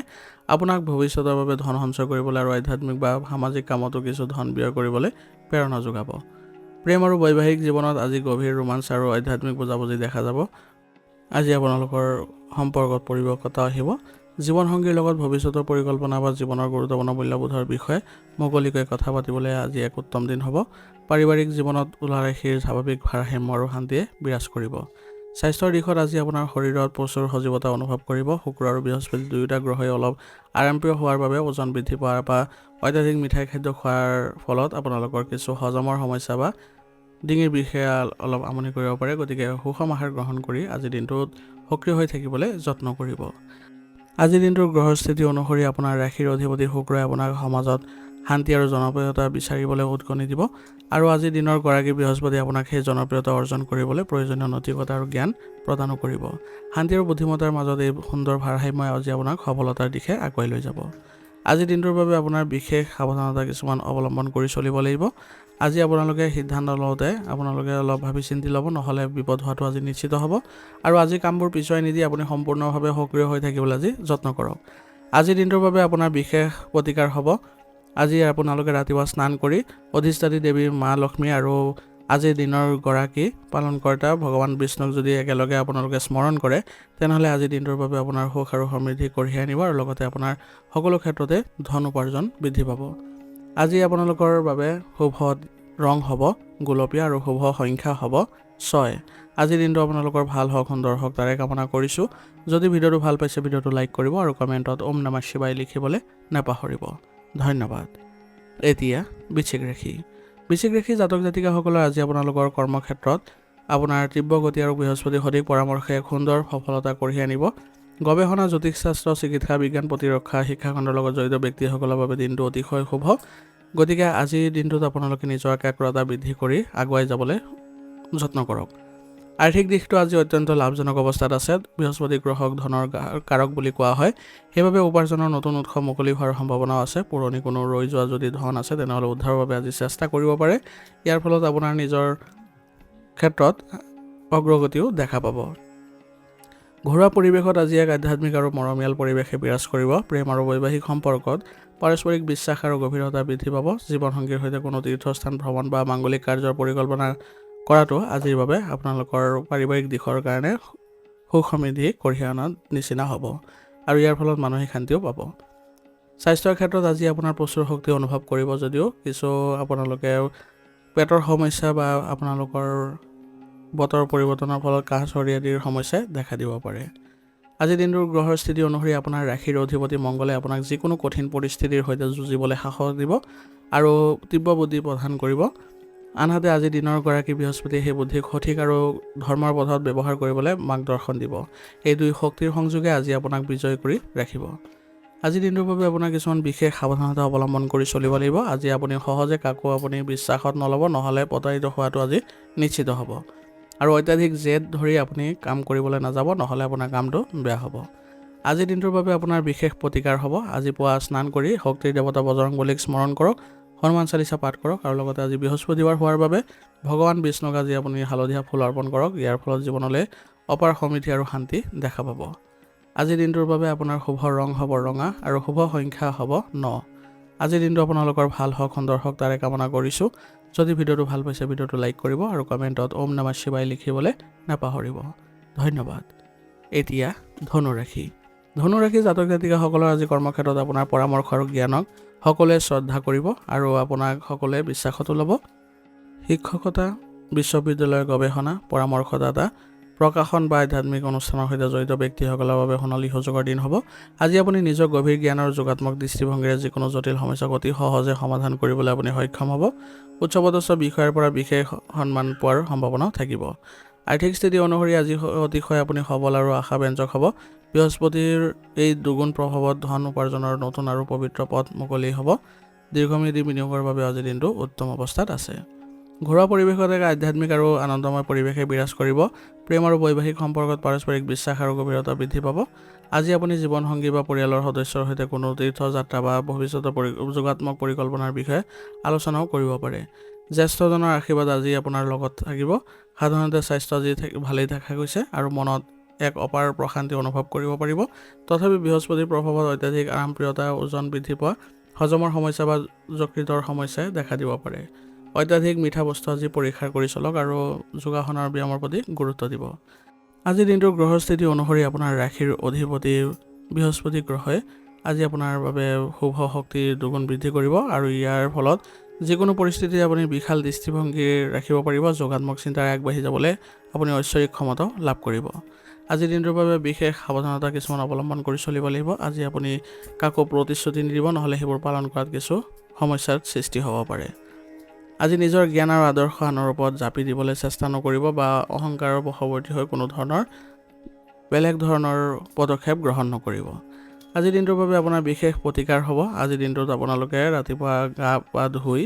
আপোনাক ভৱিষ্যতৰ বাবে ধন সঞ্চয় কৰিবলৈ আৰু আধ্যাত্মিক বা সামাজিক কামতো কিছু ধন ব্যয় কৰিবলৈ প্ৰেৰণা যোগাব। প্ৰেম আৰু বৈবাহিক জীৱনত আজি গভীৰ ৰোমাঞ্চ আৰু আধ্যাত্মিক বুজাবুজি দেখা যাব। আজি আপোনালোকৰ সম্পৰ্কত পৰিপক্কতা আহিব। জীৱনসংগীৰ লগত ভৱিষ্যতৰ পৰিকল্পনা বা জীৱনৰ গুৰুত্বপূৰ্ণ মূল্যবোধৰ বিষয়ে মুকলিকৈ কথা পাতিবলৈ আজি এক উত্তম দিন হ'ব। পাৰিবাৰিক জীৱনত তুলা ৰাশিৰ স্বাভাৱিক ভাৰসাম্য আৰু শান্তিয়ে বিৰাজ কৰিব। স্বাস্থ্যৰ দিশত আজি আপোনাৰ শৰীৰত প্ৰচুৰ সজীৱতা অনুভৱ কৰিব। শুক্ৰ আৰু বৃহস্পতি দুয়োটা গ্ৰহই অলপ আৰামপ্ৰিয় হোৱাৰ বাবে ওজন বৃদ্ধি পোৱাৰ বা অত্যাধিক মিঠাই খাদ্য খোৱাৰ ফলত আপোনালোকৰ কিছু হজমৰ সমস্যা বা ডিঙিৰ বিষে অলপ আমনি কৰিব পাৰে। গতিকে সুষম আহাৰ গ্ৰহণ কৰি আজিৰ দিনটোত সক্ৰিয় হৈ থাকিবলৈ যত্ন কৰিব। আজিৰ দিনটোৰ গ্ৰহস্থিতি অনুসৰি আপোনাৰ ৰাশিৰ অধিপতি শুক্ৰই আপোনাক সমাজত শান্তি আৰু জনপ্ৰিয়তা বিচাৰিবলৈ উদগনি দিব। আৰু আজিৰ দিনৰ গৰাকী বৃহস্পতি আপোনাক সেই জনপ্ৰিয়তা অৰ্জন কৰিবলৈ প্ৰয়োজনীয় নৈতিকতা আৰু জ্ঞান প্ৰদানো কৰিব। শান্তি আৰু বুদ্ধিমত্তাৰ মাজত এই সুন্দৰ ভাৰসাম্যই আজি আপোনাক সফলতাৰ দিশে আগুৱাই লৈ যাব। আজিৰ দিনটোৰ বাবে আপোনাৰ বিশেষ সাৱধানতা কিছুমান অৱলম্বন কৰি চলিব লাগিব। আজি আপোনালোকে সিদ্ধান্ত লওঁতে আপোনালোকে অলপ ভাবি চিন্তি ল'ব, নহ'লে বিপদ হোৱাটো আজি নিশ্চিত হ'ব। আৰু আজি কামবোৰ পিছুৱাই নিদি আপুনি সম্পূৰ্ণভাৱে সক্ৰিয় হৈ থাকিবলৈ আজি যত্ন কৰক। আজিৰ দিনটোৰ বাবে আপোনাৰ বিশেষ প্ৰতিকাৰ হ'ব। আজি আপোনালোকে ৰাতিপুৱা স্নান কৰি অধিষ্ঠাত্ৰী দেৱী মা লক্ষ্মী আৰু আজিৰ দিনৰ গৰাকী পালনকৰ্তা ভগৱান বিষ্ণুক যদি একেলগে আপোনালোকে স্মৰণ কৰে, তেনেহ'লে আজিৰ দিনটোৰ বাবে আপোনাৰ সুখ আৰু সমৃদ্ধি কঢ়িয়াই আনিব আৰু লগতে আপোনাৰ সকলো ক্ষেত্ৰতে ধন উপাৰ্জন বৃদ্ধি পাব। আজি আপোনালোকৰ বাবে শুভ ৰং হ'ব গুলপীয়া আৰু শুভ সংখ্যা হ'ব 6। আজিৰ দিনটো আপোনালোকৰ ভাল হওক, সুন্দৰ হওক তাৰে কামনা কৰিছোঁ। যদি ভিডিঅ'টো ভাল পাইছে ভিডিঅ'টো লাইক কৰিব আৰু কমেণ্টত ওম নমঃ শিৱায় লিখিবলৈ নাপাহৰিব। ধন্যবাদ। এতিয়া বৃশ্চিক ৰাশি। বৃশ্চিক ৰাশি জাতক জাতিকাসকলৰ আজি আপোনালোকৰ কৰ্মক্ষেত্ৰত আপোনাৰ তীব্ৰ গতি আৰু বৃহস্পতিৰ সঠিক পৰামৰ্শে এক সুন্দৰ সফলতা কঢ়িয়াই আনিব। গৱেষণা, জ্যোতিষশাস্ত্ৰ, চিকিৎসা বিজ্ঞান, প্ৰতিৰক্ষা, শিক্ষাখণ্ডৰ লগত জড়িত ব্যক্তিসকলৰ বাবে দিনটো অতিশয় শুভ। গতিকে আজিৰ দিনটোত আপোনালোকে নিজৰ একাগ্ৰতা বৃদ্ধি কৰি আগুৱাই যাবলৈ যত্ন কৰক। আৰ্থিক দিশটো আজি অত্যন্ত লাভজনক অৱস্থাত আছে। বৃহস্পতি গ্ৰহক ধনৰ কাৰক বুলি কোৱা হয়, সেইবাবে উপাৰ্জনৰ নতুন উৎস মুকলি হোৱাৰ সম্ভাৱনাও আছে। পুৰণি কোনো ৰৈ যোৱা যদি ধন আছে তেনেহ'লে উদ্ধাৰৰ বাবে আজি চেষ্টা কৰিব পাৰে। ইয়াৰ ফলত আপোনাৰ নিজৰ ক্ষেত্ৰত অগ্ৰগতিও দেখা পাব। ঘৰুৱা পৰিৱেশত আজি এক আধ্যাত্মিক আৰু মৰমীয়াল পৰিৱেশে বিৰাজ কৰিব। প্ৰেম আৰু বৈবাহিক সম্পৰ্কত পাৰস্পৰিক বিশ্বাস আৰু গভীৰতা বৃদ্ধি পাব। জীৱনসংগীৰ সৈতে কোনো তীৰ্থস্থান ভ্ৰমণ বা মাংগলিক কাৰ্যৰ পৰিকল্পনা কৰাটো আজিৰ বাবে আপোনালোকৰ পাৰিবাৰিক দিশৰ কাৰণে সুখ সমৃদ্ধি কঢ়িয়াই অনাৰ নিচিনা হ'ব আৰু ইয়াৰ ফলত মানসিক শান্তিও পাব। স্বাস্থ্যৰ ক্ষেত্ৰত আজি আপোনাৰ প্ৰচুৰ শক্তি অনুভৱ কৰিব যদিও কিছু আপোনালোকে পেটৰ সমস্যা বা আপোনালোকৰ বতৰ পৰিৱৰ্তনৰ ফলত কাহ চৰ্দি আদিৰ সমস্যাই দেখা দিব পাৰে। আজি দিনটোৰ গ্ৰহৰ স্থিতি অনুসৰি আপোনাৰ ৰাশিৰ অধিপতি মংগলে আপোনাক যিকোনো কঠিন পৰিস্থিতিৰ সৈতে যুঁজিবলৈ সাহস দিব আৰু তীব্ৰ বুদ্ধি প্ৰদান কৰিব। আনহাতে আজি দিনৰ গৰাকী বৃহস্পতিয়ে সেই বুদ্ধিক সঠিক আৰু ধৰ্মৰ পথত ব্যৱহাৰ কৰিবলৈ মাৰ্গদৰ্শন দিব। এই দুই শক্তিৰ সংযোগে আজি আপোনাক বিজয় কৰি ৰাখিব। আজি দিনটোৰ বাবে আপোনাৰ কিছুমান বিশেষ সাৱধানতা অৱলম্বন কৰি চলিব লাগিব। আজি আপুনি সহজে কাকো আপুনি বিশ্বাসত নল'ব, নহ'লে প্ৰতাৰিত হোৱাটো আজি নিশ্চিত হ'ব। আৰু অত্যাধিক জেদ ধৰি আপুনি কাম কৰিবলৈ নাযাব, নহ'লে আপোনাৰ কামটো বেয়া হ'ব। আজিৰ দিনটোৰ বাবে আপোনাৰ বিশেষ প্ৰতিকাৰ হ'ব। আজি পুৱা স্নান কৰি শক্তিৰ দেৱতা বজৰংবলীক স্মৰণ কৰক, হনুমান চালিচা পাঠ কৰক আৰু লগতে আজি বৃহস্পতিবাৰ হোৱাৰ বাবে ভগৱান বিষ্ণুক আজি আপুনি হালধীয়া ফুল অৰ্পণ কৰক। ইয়াৰ ফলত জীৱনলৈ অপাৰ সমৃদ্ধি আৰু শান্তি দেখা পাব। আজিৰ দিনটোৰ বাবে আপোনাৰ শুভ ৰং হ'ব ৰঙা আৰু শুভ সংখ্যা হ'ব 9। আজিৰ দিনটো আপোনালোকৰ ভাল হওক, সুন্দৰ হওক তাৰে কামনা কৰিছোঁ। যদি ভিডিঅ'টো ভাল পাইছে ভিডিঅ'টো লাইক কৰিব আৰু কমেণ্টত ওম নমঃ শিৱায় লিখিবলৈ নাপাহৰিব। ধন্যবাদ। এতিয়া ধনুৰাশি। ধনুৰাশি জাতক জাতিকাসকলৰ আজি কৰ্মক্ষেত্ৰত আপোনাৰ পৰামৰ্শ আৰু জ্ঞানক সকলোৱে শ্ৰদ্ধা কৰিব আৰু আপোনাক সকলোৱে বিশ্বাসতো ল'ব। শিক্ষকতা, বিশ্ববিদ্যালয়ৰ গৱেষণা, পৰামৰ্শদাতা, প্ৰকাশন বা আধ্যাত্মিক অনুষ্ঠানৰ সৈতে জড়িত ব্যক্তিসকলৰ বাবে সোণালী সুযোগৰ দিন হ'ব। আজি আপুনি নিজৰ গভীৰ জ্ঞান আৰু যোগাত্মক দৃষ্টিভংগীৰে যিকোনো জটিল সমস্যাক অতি সহজে সমাধান কৰিবলৈ আপুনি সক্ষম হ'ব। উচ্চপদস্থ বিষয়াৰ পৰা বিশেষ সন্মান পোৱাৰ সম্ভাৱনাও থাকিব। আৰ্থিক স্থিতি অনুসৰি আজি অতিশয় আপুনি সবল আৰু আশাব্যঞ্জক হ'ব। বৃহস্পতিৰ এই দুগুণ প্ৰভাৱত ধন উপাৰ্জনৰ নতুন আৰু পবিত্ৰ পথ মুকলি হ'ব। দীৰ্ঘম্যাদী বিনিয়োগৰ বাবে আজিৰ দিনটো উত্তম অৱস্থাত আছে। ঘৰুৱা পৰিৱেশত এক আধ্যাত্মিক আৰু আনন্দময় পৰিৱেশে বিৰাজ কৰিব। প্ৰেম আৰু বৈবাহিক সম্পৰ্কত পাৰস্পৰিক বিশ্বাস আৰু গভীৰতা বৃদ্ধি পাব। আজি আপুনি জীৱনসংগী বা পৰিয়ালৰ সদস্যৰ সৈতে কোনো তীৰ্থযাত্ৰা বা ভৱিষ্যতৰ যোগাত্মক পৰিকল্পনাৰ বিষয়ে আলোচনাও কৰিব পাৰে। জ্যেষ্ঠজনৰ আশীৰ্বাদ আজি আপোনাৰ লগত থাকিব। সাধাৰণতে স্বাস্থ্য আজি ভালেই দেখা গৈছে আৰু মনত এক অপাৰ প্ৰশান্তি অনুভৱ কৰিব পাৰিব। তথাপি বৃহস্পতিৰ প্ৰভাৱত অত্যাধিক আৰামপ্ৰিয়তা, ওজন বৃদ্ধি পোৱা, হজমৰ সমস্যা বা যকৃতৰ সমস্যাই দেখা দিব পাৰে। অত্যাধিক মিঠা বস্তু আজি পৰীক্ষা কৰি চলক আৰু যোগাসন আৰু ব্যায়ামৰ প্ৰতি গুৰুত্ব দিব। আজিৰ দিনটোৰ গ্ৰহৰ স্থিতি অনুসৰি আপোনাৰ ৰাশিৰ অধিপতি বৃহস্পতি গ্ৰহই আজি আপোনাৰ বাবে শুভ শক্তি দুগুণ বৃদ্ধি কৰিব আৰু ইয়াৰ ফলত যিকোনো পৰিস্থিতিত আপুনি বিশাল দৃষ্টিভংগী ৰাখিব পাৰিব। যোগাত্মক চিন্তাৰে আগবাঢ়ি যাবলৈ আপুনি ঐশ্বৰিক ক্ষমতাও লাভ কৰিব। আজিৰ দিনটোৰ বাবে বিশেষ সাৱধানতা কিছুমান অৱলম্বন কৰি চলিব লাগিব। আজি আপুনি কাকো প্ৰতিশ্ৰুতি নিদিব, নহ'লে সেইবোৰ পালন কৰাত কিছু সমস্যাৰ সৃষ্টি হ'ব পাৰে। আজি নিজৰ জ্ঞান আৰু আদৰ্শ আনৰ ওপৰত জাপি দিবলৈ চেষ্টা নকৰিব বা অহংকাৰৰ বশৱৰ্তী হৈ কোনো বেলেগ ধৰণৰ পদক্ষেপ গ্ৰহণ নকৰিব। আজিৰ দিনটোৰ বাবে আপোনাৰ বিশেষ প্ৰতিকাৰ হ'ব। আজিৰ দিনটোত আপোনালোকে ৰাতিপুৱা গা পা ধুই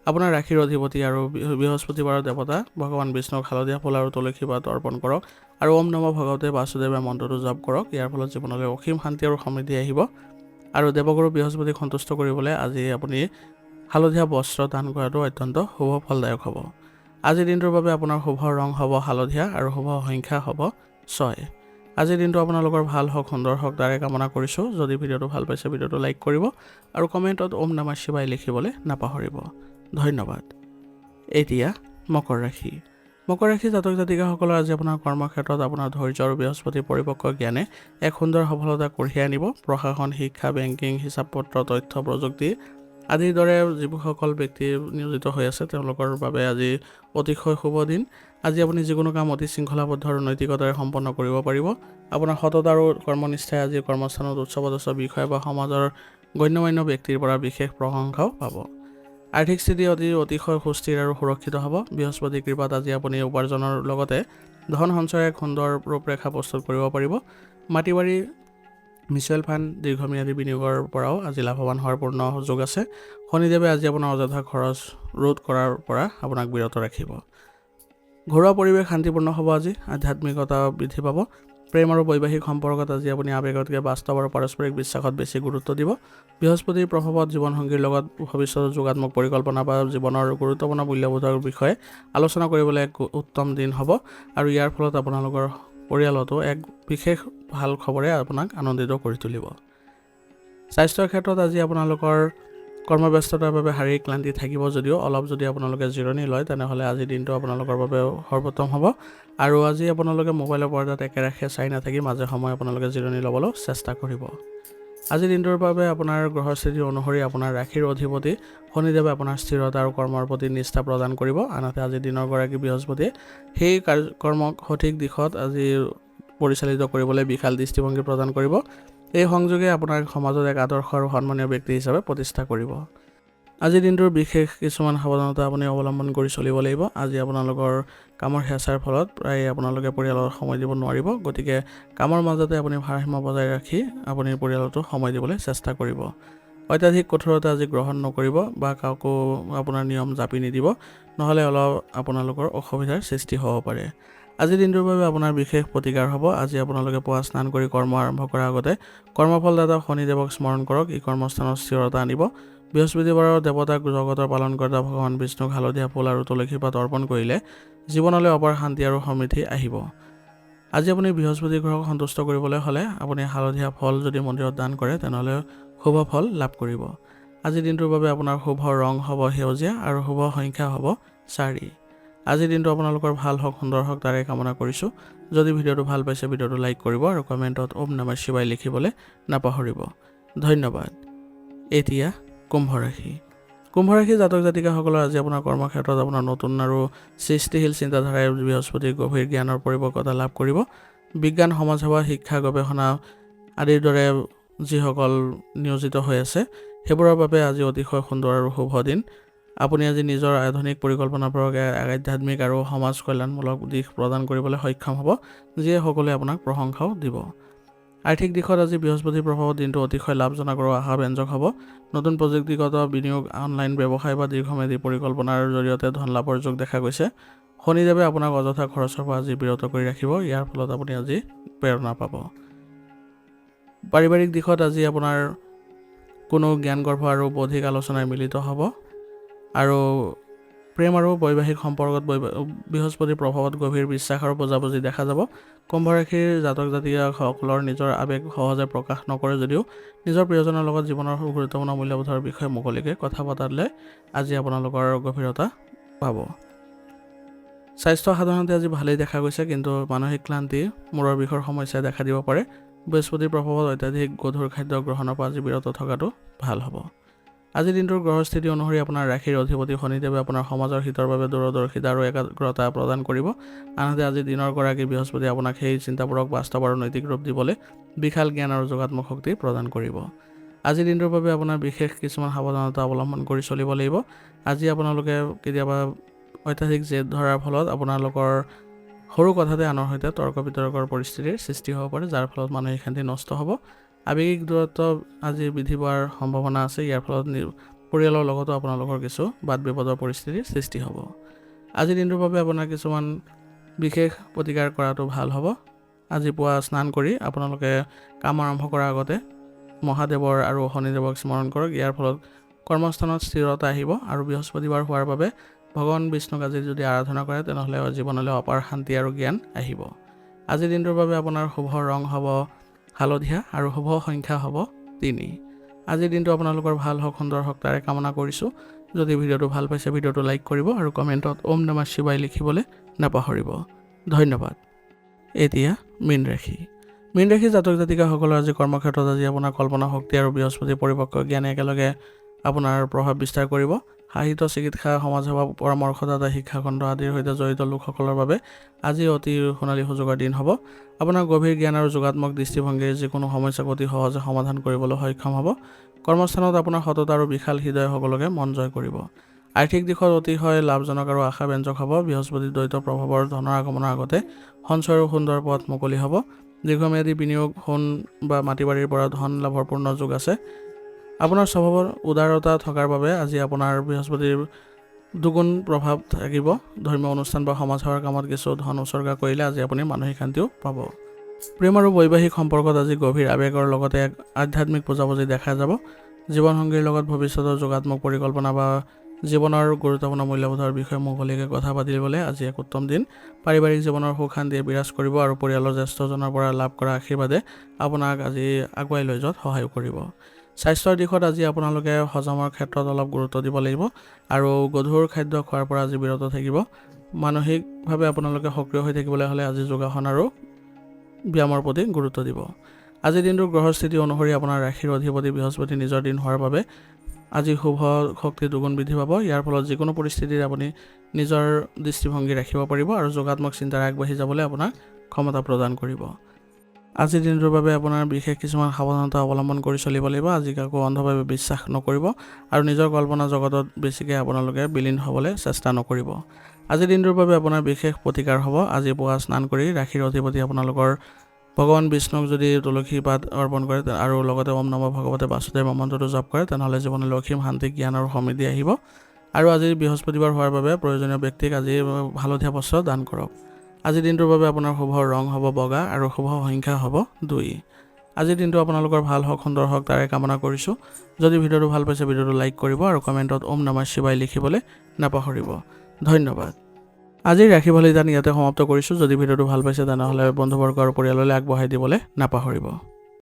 আপোনাৰ ৰাশিৰ অধিপতি আৰু বৃহস্পতিবাৰৰ দেৱতা ভগৱান বিষ্ণুক হালধীয়া ফুল আৰু তুলসী পাত অৰ্পণ কৰক আৰু ওম নমঃ ভগৱতে বাসুদেৱে মন্ত্ৰটো জপ কৰক। ইয়াৰ ফলত জীৱনলৈ অসীম শান্তি আৰু সমৃদ্ধি আহিব। আৰু দেৱগুৰু বৃহস্পতিক সন্তুষ্ট কৰিবলৈ আজি আপুনি হালধীয়া বস্ত্ৰ দান কৰাটো অত্যন্ত শুভ ফলদায়ক হ'ব। আজিৰ দিনটোৰ বাবে আপোনাৰ শুভ ৰং হ'ব হালধীয়া আৰু শুভ সংখ্যা হ'ব 6। আজিৰ দিনটো আপোনালোকৰ ভাল হওক, সুন্দৰ হওক তাৰে কামনা কৰিছোঁ। যদি ভিডিঅ'টো ভাল পাইছে ভিডিঅ'টো লাইক কৰিব আৰু কমেণ্টত ওম নমঃ শিৱায় লিখিবলৈ নাপাহৰিব। ধন্যবাদ। এতিয়া মকৰ ৰাশি। মকৰ ৰাশি জাতক জাতিকাসকলৰ আজি আপোনাৰ কৰ্মক্ষেত্ৰত আপোনাৰ ধৈৰ্য আৰু বৃহস্পতিৰ পৰিপক্ক জ্ঞানে এক সুন্দৰ সফলতা কঢ়িয়াই আনিব। প্ৰশাসন, শিক্ষা, বেংকিং, হিচাপ পত্ৰ, তথ্য প্ৰযুক্তি আদিৰ দৰে যিসকল ব্যক্তি নিয়োজিত হৈ আছে তেওঁলোকৰ বাবে আজি অতিশয় শুভ দিন। আজি আপুনি যিকোনো কাম অতি শৃংখলাবদ্ধ আৰু নৈতিকতাৰে সম্পন্ন কৰিব পাৰিব। আপোনাৰ সততা আৰু কৰ্মনিষ্ঠাই আজি কৰ্মস্থানত উচ্চপদস্থ বিষয়া বা সমাজৰ গণ্যমান্য ব্যক্তিৰ পৰা বিশেষ প্ৰশংসাও পাব। আৰ্থিক স্থিতি অতিশয় সুস্থিৰ আৰু সুৰক্ষিত হ'ব। বৃহস্পতিৰ কৃপাত আজি আপুনি উপাৰ্জনৰ লগতে ধন সঞ্চয়ৰ এক সুন্দৰ ৰূপৰেখা প্ৰস্তুত কৰিব পাৰিব। মাটি বাৰী, মিউচুৱেল ফাণ্ড, দীৰ্ঘম্যাদী বিনিয়োগৰ পৰাও আজি লাভৱান হোৱাৰ পূৰ্ণ সুযোগ আছে। শনিদেৱে আজি আপোনাৰ অযথা খৰচ ৰোধ কৰাৰ পৰা আপোনাক বিৰত ৰাখিব। ঘৰুৱা পৰিৱেশ শান্তিপূৰ্ণ হ'ব। আজি আধ্যাত্মিকতা বৃদ্ধি পাব। প্ৰেম আৰু বৈবাহিক সম্পৰ্কত আজি আপুনি আৱেগতকৈ বাস্তৱ আৰু পাৰস্পৰিক বিশ্বাসত বেছি গুৰুত্ব দিব। বৃহস্পতিৰ প্ৰভাৱত জীৱনসংগীৰ লগত ভৱিষ্যতৰ যোগাত্মক পৰিকল্পনা বা জীৱনৰ গুৰুত্বপূৰ্ণ মূল্যবোধৰ বিষয়ে আলোচনা কৰিবলৈ এক উত্তম দিন হ'ব আৰু ইয়াৰ ফলত আপোনালোকৰ পৰিয়ালতো এক বিশেষ ভাল খবৰে আপোনাক আনন্দিত কৰি তুলিব। স্বাস্থ্যৰ ক্ষেত্ৰত আজি আপোনালোকৰ কৰ্মব্যস্ততাৰ বাবে শাৰীৰিক ক্লান্তি থাকিব যদিও অলপ যদি আপোনালোকে জিৰণি লয় তেনেহ'লে আজিৰ দিনটো আপোনালোকৰ বাবে সৰ্বোত্তম হ'ব। আৰু আজি আপোনালোকে মোবাইলৰ পৰ্দাত একেৰাখে চাই নাথাকি মাজে সময়ে আপোনালোকে জিৰণি ল'বলৈ চেষ্টা কৰিব। আজিৰ দিনটোৰ বাবে আপোনাৰ গ্ৰহস্থিতি অনুসৰি আপোনাৰ ৰাশিৰ অধিপতি শনিদেৱে আপোনাৰ স্থিৰতা আৰু কৰ্মৰ প্ৰতি নিষ্ঠা প্ৰদান কৰিব। আনহাতে আজিৰ দিনৰ গৰাকী বৃহস্পতিয়ে সেই কৰ্মক সঠিক দিশত আজি পৰিচালিত কৰিবলৈ বিশাল দৃষ্টিভংগী প্ৰদান কৰিব। এই সংযোগে আপোনাৰ সমাজত এক আদৰ্শ আৰু সন্মানীয় ব্যক্তি হিচাপে প্ৰতিষ্ঠা কৰিব। আজিৰ দিনটোৰ বিশেষ কিছুমান সাৱধানতা আপুনি অৱলম্বন কৰি চলিব লাগিব। আজি আপোনালোকৰ কামৰ হেঁচাৰ ফলত প্ৰায় আপোনালোকে পৰিয়ালত সময় দিব নোৱাৰিব। গতিকে কামৰ মাজতে আপুনি ভাৰসাম্য বজাই ৰাখি আপুনি পৰিয়ালতো সময় দিবলৈ চেষ্টা কৰিব। অত্যাধিক কঠোৰতা আজি গ্ৰহণ নকৰিব বা কাকো আপোনাৰ নিয়ম জাপি নিদিব, নহ'লে অলপ আপোনালোকৰ অসুবিধাৰ সৃষ্টি হ'ব পাৰে। আজিৰ দিনটোৰ বাবে আপোনাৰ বিশেষ প্ৰতিকাৰ হ'ব। আজি আপোনালোকে পুৱা স্নান কৰি কৰ্ম আৰম্ভ কৰাৰ আগতে কৰ্মফলদাতা শনিদেৱক স্মৰণ কৰক। ই কৰ্মস্থানত স্থিৰতা আনিব। বৃহস্পতিবাৰৰ দেৱতাক জগতৰ পালনকৰ্তা ভগৱান বিষ্ণুক হালধীয়া ফুল আৰু তুলসী পাত অৰ্পণ কৰিলে জীৱনলৈ অপাৰ শান্তি আৰু সমৃদ্ধি আহিব। আজি আপুনি বৃহস্পতি গ্ৰহক সন্তুষ্ট কৰিবলৈ হ'লে আপুনি হালধীয়া ফল যদি মন্দিৰত দান কৰে তেনেহ'লে শুভ ফল লাভ কৰিব। আজিৰ দিনটোৰ বাবে আপোনাৰ শুভ ৰং হ'ব সেউজীয়া আৰু শুভ সংখ্যা হ'ব 4। আজিৰ দিনটো আপোনালোকৰ ভাল হওক, সুন্দৰ হওক তাৰে কামনা কৰিছোঁ। যদি ভিডিঅ'টো ভাল পাইছে ভিডিঅ'টো লাইক কৰিব আৰু কমেণ্টত ওম নমঃ শিৱায় লিখিবলৈ নাপাহৰিব। ধন্যবাদ। এতিয়া কুম্ভ ৰাশি। কুম্ভ ৰাশি জাতক জাতিকাসকলৰ আজি আপোনাৰ কৰ্মক্ষেত্ৰত আপোনাৰ নতুন আৰু সৃষ্টিশীল চিন্তাধাৰাই বৃহস্পতিৰ গভীৰ জ্ঞানৰ পৰিপক্কতা লাভ কৰিব। বিজ্ঞান, সমাজসেৱা, শিক্ষা, গৱেষণা আদিৰ দৰে যিসকল নিয়োজিত হৈ আছে সেইবোৰৰ বাবে আজি অতিশয় সুন্দৰ আৰু শুভ দিন। আপুনি আজি নিজৰ আধুনিক পৰিকল্পনাবোৰক আধ্যাত্মিক আৰু সমাজ কল্যাণমূলক দিশ প্ৰদান কৰিবলৈ সক্ষম হ'ব, যিয়ে সকলোৱে আপোনাক প্ৰশংসাও দিব। আৰ্থিক দিশত আজি বৃহস্পতিৰ প্ৰভাৱত দিনটো অতিশয় লাভজনক আৰু আশাব্যঞ্জক হ'ব। নতুন প্ৰযুক্তিগত বিনিয়োগ, অনলাইন ব্যৱসায় বা দীৰ্ঘম্যাদী পৰিকল্পনাৰ জৰিয়তে ধন লাভৰ যোগ দেখা গৈছে। শনিদেৱে আপোনাক অযথা খৰচৰ পৰা আজি বিৰত কৰি ৰাখিব। ইয়াৰ ফলত আপুনি আজি প্ৰেৰণা পাব। পাৰিবাৰিক দিশত আজি আপোনাৰ কোনো জ্ঞানগৰ্ভ আৰু বৌদ্ধিক আলোচনাই মিলিত হ'ব। আৰু প্ৰেম আৰু বৈবাহিক সম্পৰ্কত বৃহস্পতিৰ প্ৰভাৱত গভীৰ বিশ্বাস আৰু বুজাবুজি দেখা যাব। কুম্ভ ৰাশিৰ জাতক জাতিকাসকলৰ নিজৰ আৱেগ সহজে প্ৰকাশ নকৰে যদিও নিজৰ প্ৰিয়জনৰ লগত জীৱনৰ গুৰুত্বপূৰ্ণ মূল্যবোধৰ বিষয়ে মুকলিকৈ কথা পতালে আজি আপোনালোকৰ গভীৰতা পাব। স্বাস্থ্য সাধাৰণতে আজি ভালেই দেখা গৈছে, কিন্তু মানসিক ক্লান্তি, মূৰৰ বিষৰ সমস্যাই দেখা দিব পাৰে। বৃহস্পতিৰ প্ৰভাৱত অত্যাধিক গধুৰ খাদ্য গ্ৰহণৰ পৰা আজি বিৰত থকাটো ভাল হ'ব। আজিৰ দিনটোৰ গ্ৰহস্থিতি অনুসৰি আপোনাৰ ৰাশিৰ অধিপতি শনিদেৱে আপোনাৰ সমাজৰ হিতৰ বাবে দূৰদৰ্শিতা আৰু একাগ্ৰতা প্ৰদান কৰিব। আনহাতে আজিৰ দিনৰ গৰাকী বৃহস্পতি আপোনাক সেই চিন্তাবোৰক বাস্তৱ আৰু নৈতিক ৰূপ দিবলৈ বিশাল জ্ঞান আৰু যোগাত্মক শক্তি প্ৰদান কৰিব। আজিৰ দিনটোৰ বাবে আপোনাৰ বিশেষ কিছুমান সাৱধানতা অৱলম্বন কৰি চলিব লাগিব। আজি আপোনালোকে কেতিয়াবা অত্যাধিক জেদ ধৰাৰ ফলত আপোনালোকৰ সৰু কথাতে আনৰ সৈতে তৰ্ক বিতৰ্কৰ পৰিস্থিতিৰ সৃষ্টি হ'ব পাৰে, যাৰ ফলত মানসিক শান্তি নষ্ট হ'ব। আৱেগিক দূৰত্ব আজি বৃদ্ধি পোৱাৰ সম্ভাৱনা আছে। ইয়াৰ ফলত পৰিয়ালৰ লগতো আপোনালোকৰ কিছু বাদ বিবাদৰ পৰিস্থিতিৰ সৃষ্টি হ'ব। আজিৰ দিনটোৰ বাবে আপোনাৰ কিছুমান বিশেষ প্ৰতিকাৰ কৰাটো ভাল হ'ব। আজি পুৱা স্নান কৰি আপোনালোকে কাম আৰম্ভ কৰাৰ আগতে মহাদেৱৰ আৰু শনিদেৱক স্মৰণ কৰক। ইয়াৰ ফলত কৰ্মস্থানত স্থিৰতা আহিব আৰু বৃহস্পতিবাৰ হোৱাৰ বাবে ভগৱান বিষ্ণুক আজি যদি আৰাধনা কৰে তেনেহ'লে জীৱনলৈ অপাৰ শান্তি আৰু জ্ঞান আহিব। আজিৰ দিনটোৰ বাবে আপোনাৰ শুভ ৰং হ'ব হালধীয়া আৰু শুভ সংখ্যা হ'ব 3। আজিৰ দিনটো আপোনালোকৰ ভাল হওক, সুন্দৰ হওক তাৰে কামনা কৰিছোঁ। যদি ভিডিঅ'টো ভাল পাইছে ভিডিঅ'টো লাইক কৰিব আৰু কমেণ্টত ওম নমঃ শিৱায় লিখিবলৈ নাপাহৰিব। ধন্যবাদ। এতিয়া মীন ৰাশি। মীন ৰাশি জাতক জাতিকাসকলৰ আজি কৰ্মক্ষেত্ৰত আজি আপোনাৰ কল্পনা শক্তি আৰু বৃহস্পতিৰ পৰিপক্ক জ্ঞানে একেলগে আপোনাৰ প্ৰভাৱ বিস্তাৰ কৰিব। সাহিত্য, চিকিৎসা, সমাজসেৱা, পৰামৰ্শদাতা, শিক্ষাখণ্ড আদিৰ সৈতে জড়িত লোকসকলৰ বাবে আজি অতি সোণালী সুযোগৰ দিন হ'ব। আপোনাৰ গভীৰ জ্ঞান আৰু যোগাত্মক দৃষ্টিভংগীৰ যিকোনো সমস্যাক অতি সহজে সমাধান কৰিবলৈ সক্ষম হ'ব। কৰ্মস্থানত আপোনাৰ সততা আৰু বিশাল হৃদয় সকলোকে মন জয় কৰিব। আৰ্থিক দিশত অতিশয় লাভজনক আৰু আশাব্যঞ্জক হ'ব। বৃহস্পতিৰ দ্বৈত প্ৰভাৱৰ ধনৰ আগমনৰ আগতে সঞ্চয় আৰু সুন্দৰ পথ মুকলি হ'ব। দীৰ্ঘম্যাদী বিনিয়োগ, সোণ বা মাটি বাৰীৰ পৰা ধন লাভৰ পূৰ্ণ যোগ আছে। আপোনাৰ স্বভাৱৰ উদাৰতা থকাৰ বাবে আজি আপোনাৰ বৃহস্পতিৰ দুগুণ প্ৰভাৱ থাকিব। ধৰ্মীয় অনুষ্ঠান বা সমাজসেৱাৰ কামত কিছু ধন উচৰ্গা কৰিলে আজি আপুনি মানসিক শান্তিও পাব। প্ৰেম আৰু বৈবাহিক সম্পৰ্কত আজি গভীৰ আৱেগৰ লগতে এক আধ্যাত্মিক বুজাবুজি দেখা যাব। জীৱনসংগীৰ লগত ভৱিষ্যতৰ যোগাত্মক পৰিকল্পনা বা জীৱনৰ গুৰুত্বপূৰ্ণ মূল্যবোধৰ বিষয়ে মুকলিকৈ কথা পাতিবলৈ আজি এক উত্তম দিন। পাৰিবাৰিক জীৱনৰ সুখ শান্তিয়ে বিৰাজ কৰিব আৰু পৰিয়ালৰ জ্যেষ্ঠজনৰ পৰা লাভ কৰা আশীৰ্বাদে আপোনাক আজি আগুৱাই লৈ যোৱাত সহায় কৰিব। স্বাস্থ্যৰ দিশত আজি আপোনালোকে হজমৰ ক্ষেত্ৰত অলপ গুৰুত্ব দিব লাগিব আৰু গধুৰ খাদ্য খোৱাৰ পৰা আজি বিৰত থাকিব। মানসিকভাৱে আপোনালোকে সক্ৰিয় হৈ থাকিবলৈ হ'লে আজি যোগাসন আৰু ব্যায়ামৰ প্ৰতি গুৰুত্ব দিব। আজিৰ দিনটোৰ গ্ৰহৰ স্থিতি অনুসৰি আপোনাৰ ৰাশিৰ অধিপতি বৃহস্পতি নিজৰ দিন হোৱাৰ বাবে আজি শুভ শক্তি দুগুণ বৃদ্ধি পাব। ইয়াৰ ফলত যিকোনো পৰিস্থিতিত আপুনি নিজৰ দৃষ্টিভংগী ৰাখিব পাৰিব আৰু যোগাত্মক চিন্তাৰে আগবাঢ়ি যাবলৈ আপোনাক ক্ষমতা প্ৰদান কৰিব। আজিৰ দিনটোৰ বাবে আপোনাৰ বিশেষ কিছুমান সাৱধানতা অৱলম্বন কৰি চলিব লাগিব। আজি কাকো অন্ধভাৱে বিশ্বাস নকৰিব আৰু নিজৰ কল্পনা জগতত বেছিকৈ আপোনালোকে বিলীন হ'বলৈ চেষ্টা নকৰিব। আজিৰ দিনটোৰ বাবে আপোনাৰ বিশেষ প্ৰতিকাৰ হ'ব। আজি পুৱা স্নান কৰি ৰাশিৰ অধিপতি আপোনালোকৰ ভগৱান বিষ্ণুক যদি তুলসী পাত অৰ্পণ কৰে আৰু লগতে ওম নমঃ ভগৱতে বাসুদেৱ মন্ত্ৰটো জপ কৰে, তেনেহ'লে জীৱনত লক্ষীম শান্তি জ্ঞান আৰু সমৃদ্ধি আহিব। আৰু আজি বৃহস্পতিবাৰ হোৱাৰ বাবে প্ৰয়োজনীয় ব্যক্তিক আজি হালধীয়া বস্ত্ৰ দান কৰক। আজিৰ দিনটোৰ বাবে আপোনাৰ শুভ ৰং হ'ব বগা আৰু শুভ সংখ্যা হ'ব 2। আজিৰ দিনটো আপোনালোকৰ ভাল হওক, সুন্দৰ হওক তাৰে কামনা কৰিছোঁ। যদি ভিডিঅ'টো ভাল পাইছে ভিডিঅ'টো লাইক কৰিব আৰু কমেণ্টত ওম নমঃ শিৱায় লিখিবলৈ নাপাহৰিব। ধন্যবাদ। আজিৰ ৰাশি ফল ইয়াতে সমাপ্ত কৰিছোঁ। যদি ভিডিঅ'টো ভাল পাইছে তেনেহ'লে বন্ধুবৰ্গ আৰু পৰিয়াললৈ আগবঢ়াই দিবলৈ নাপাহৰিব।